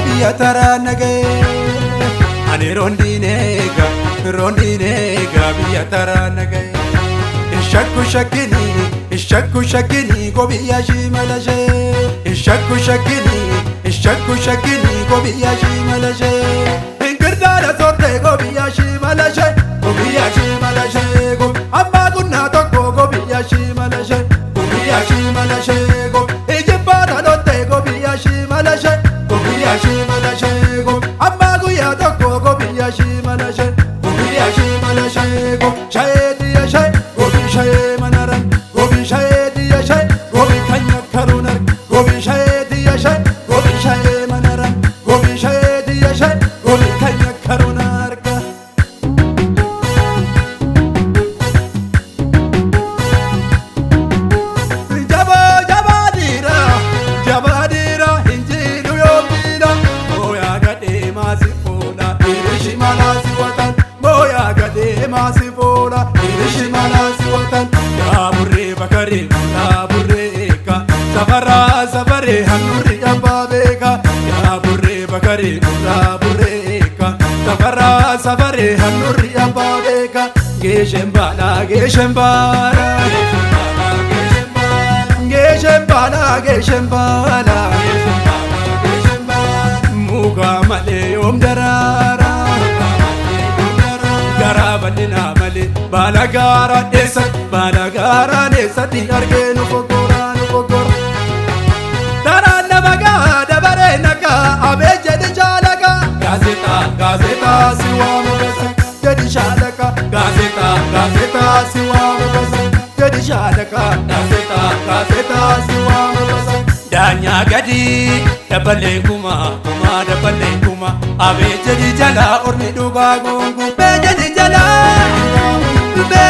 biyya taraanage ani rondinega biyya taraanage ishakku shakkini go biyya shimalashe ishakku shakkini go biyya shimalashe ingirdaala sorte go biyya shimalashe go amma gunna tokko go biyya shimalashe go ijibbaata lotte go biyya shimalashe go amma guyyaa tokko go biyya shimalashe go shayeti ya shay go bi shay manaran go bi shayeti ya shay go bi kanya karunar go bi shayeti ya shay go bi shay manaran go bi shayeti ya shay go bi kanya karunar ka jabadira hinjiru yobira moya gade masifola irishi malasi watan moya gade masifola irishi malasi watan ya burre bakare ya burre eka safare hanuri ababeka ya burre bakare ya burre eka safare hanuri ababeka geshembala muka male yom darara gara badina male balagara desa di argenu fogora tarana baga dabare naka abeje de chalaga gazeta siwa mugasa jadi shalaka gazeta siwa mugasa jadi shalaka gazeta siwa mugasa danya gadi dabale kuma abeje di jala orni duga gungu beje di jala be